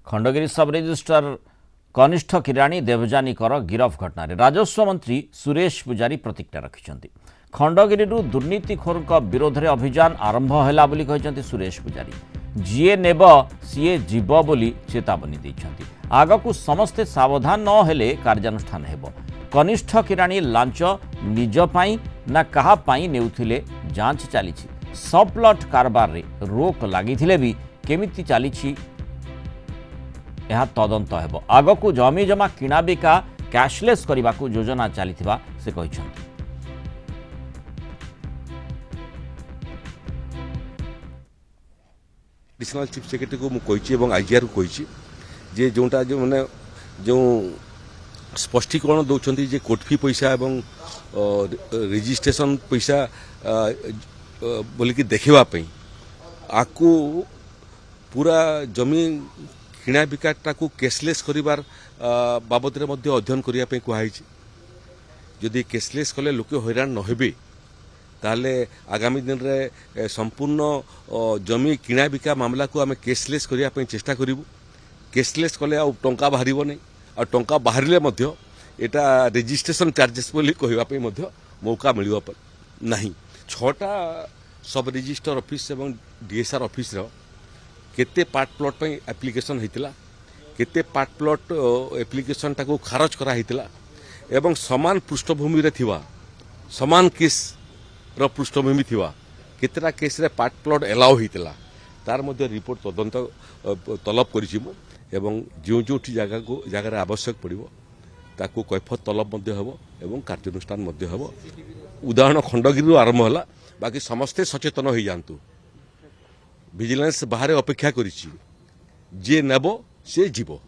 खंडगिरी सब रेजिस्ट्रार कनिष्ठ किराणी देवजानी कर गिरफ घटन राजस्व मंत्री सुरेश पुजारी प्रतिक्रिया रखिंट खंडगिरी दुर्नीतिखोर विरोध में अभियान आरंभ है सुरेश पुजारी जीए नेब सीए जीव बोली चेतावनी देइछंती आगकू समस्ते सावधान न हेले कार्यानुष्ठान हेबो कनिष्ठ किराणी लांच निज पाई ना कहा पाई नेउथिले जांच चलीछि सबप्लट कारबार रे रोक लागिथिले भी केमिति चलीछि यह तदंत हेबो आगकू जमी जमा किणा बिका कैशलेस करने योजना चलीथिबा से कहिछंती। एडिशनल चीफ सेक्रेटरी को मुझे आईजीआर को जे जोटा जो मैंने जो स्पष्टीकरण दौरान जे कोर्ट फी पैसा एवं रजिस्ट्रेशन पैसा बोलिकी देखापी आपको पूरा जमी किणा बिकाटा को कैशलेस करिवार बाबद अध्ययन करने कहुई जदि कैशलेस कले लोक हैरान न हेबे ताले आगामी दिन रे संपूर्ण जमी किणा बिका मामला को आम कैशलेस करने चेष्टा करूँ कैशलेस कले आ टंका बाहर नहीं आ टंका बाहर एटा रजिस्ट्रेशन चार्जेस बोली कहवाई मौका मिल नहीं 6टा सब रजिस्टर ऑफिस एवं डीएसआर ऑफिस केते पार्ट प्लॉट पे एप्लिकेशन होता केते पार्ट प्लॉट एप्लिकेशन टाको खारज करा होता एवं समान पृष्ठभूमि रे थिवा समान केस रो पृष्ठभूमि थिवा केतेटा केस रे पार्ट प्लॉट एलाउ होता तार मध्य रिपोर्ट तदंत तलब करिछि एवं जो जो जगह आवश्यक पड़ो ताकू कैफत तलब हम एवं कार्यानुष्ठान हम उदाहरण खंडगिरी आरंभ है बाकी समस्ते सचेतन हो जातु विजिलेंस बाहर अपेक्षा करिछि जे नेबो से जीवो।